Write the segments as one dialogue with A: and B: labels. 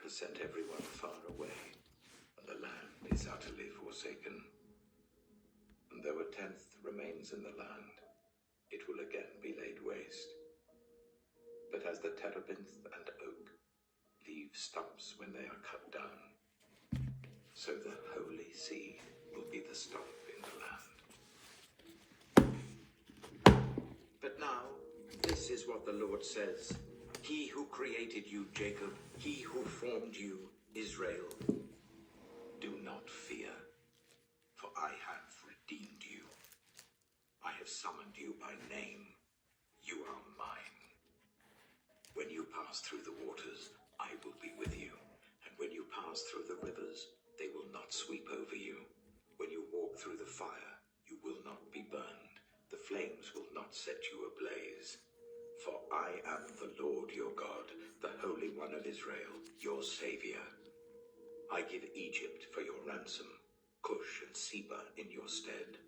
A: has sent everyone far away, and the land is utterly forsaken. And though a tenth remains in the land, it will again be laid waste. But as the terebinth and oak leave stumps when they are cut down, so the holy seed will be the stump in the land. But now, this is what the Lord says. He who created you, Jacob, he who formed you, Israel. Do not fear, for I have redeemed you. I have summoned you by name. You are mine. When you pass through the waters, I will be with you. And when you pass through the rivers, they will not sweep over you. When you walk through the fire, you will not be burned. The flames will not set you ablaze. For I am the Lord your God, the Holy One of Israel, your Savior. I give Egypt for your ransom, Cush and Seba in your stead.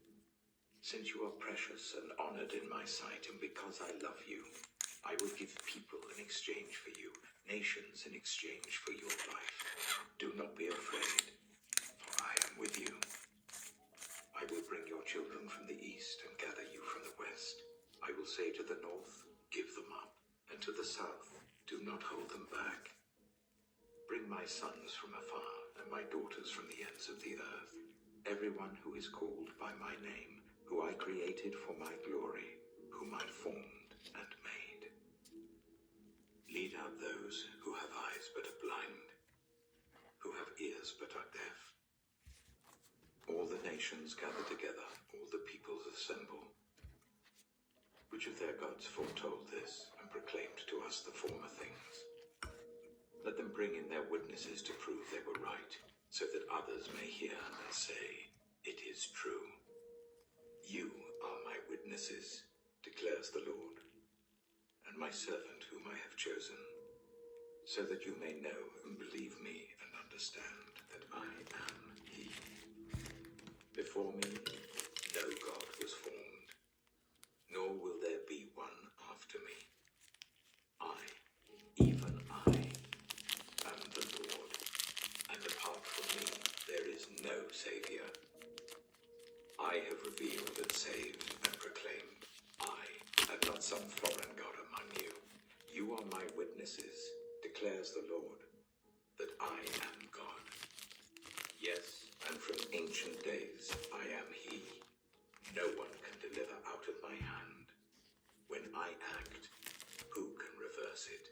A: Since you are precious and honored in my sight, and because I love you, I will give people in exchange for you, nations in exchange for your life. Do not be afraid, for I am with you. I will bring your children from the east and gather you from the west. I will say to the north, give them up, and to the south, do not hold them back. Bring my sons from afar, and my daughters from the ends of the earth, everyone who is called by my name, who I created for my glory, whom I formed and made. Lead out those who have eyes but are blind, who have ears but are deaf. All the nations gather together, all the peoples assemble. Which of their gods foretold this and proclaimed to us the former things? Let them bring in their witnesses to prove they were right, so that others may hear and say, it is true. You are my witnesses, declares the Lord, and my servant whom I have chosen, so that you may know and believe me and understand that I am He. Before me, no God was formed, nor will there be one after me. I, even I, am the Lord, and apart from me there is no Savior. I have revealed and saved and proclaimed. I am not some foreign god among you. You are my witnesses, declares the Lord, that I am God. Yes, and from ancient days I am He. No one can deliver out of my hand. When I act, who can reverse it?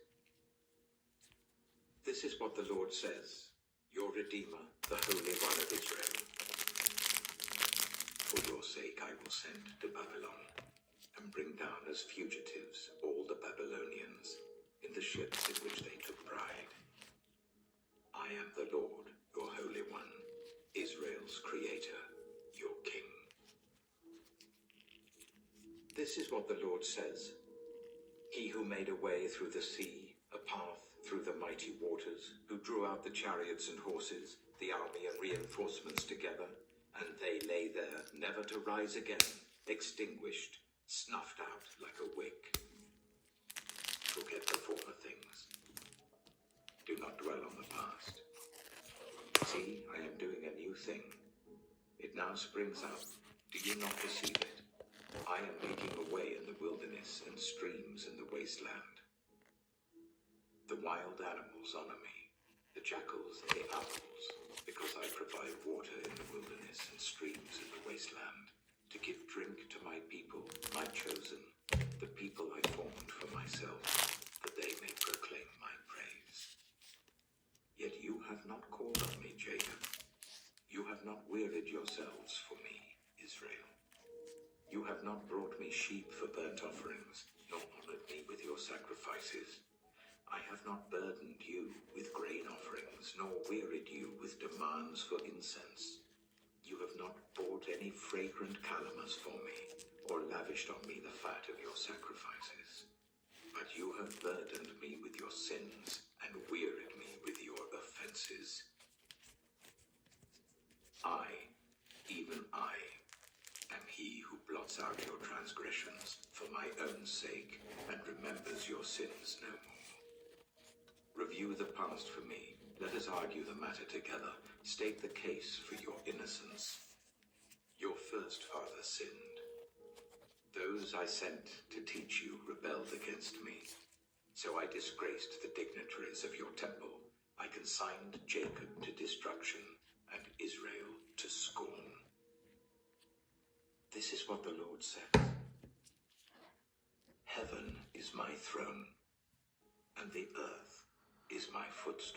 A: This is what the Lord says, your Redeemer, the Holy One of Israel. For your sake I will send to Babylon, and bring down as fugitives all the Babylonians in the ships in which they took pride. I am the Lord, your Holy One, Israel's Creator, your King. This is what the Lord says. He who made a way through the sea, a path through the mighty waters, who drew out the chariots and horses, the army and reinforcements together, and they lay there, never to rise again, extinguished, snuffed out like a wick. Forget the former things. Do not dwell on the past. See, I am doing a new thing. It now springs up. Do you not perceive it? I am making a way in the wilderness and streams in the wasteland. The wild animals honor me, the jackals and the owls, because I provide water in the wilderness and streams in the wasteland, to give drink to my people, my chosen, the people I formed for myself, that they may proclaim my praise. Yet you have not called on me, Jacob. You have not wearied yourselves for me, Israel. You have not brought me sheep for burnt offerings, nor honored me with your sacrifices. I have not burdened you with grain offerings, nor wearied you with demands for incense. You have not bought any fragrant calamus for me, or lavished on me the fat of your sacrifices. But you have burdened me with your sins, and wearied me with your offenses. I, even I, am He who blots out your transgressions for my own sake, and remembers your sins no more. Review the past for me, Let us argue the matter together. State the case for your innocence. Your first father sinned. Those I sent to teach you rebelled against me. So I disgraced the dignitaries of your temple. I consigned Jacob to destruction and Israel to scorn. This is what the Lord says. Heaven is my throne, and the earth is my footstool.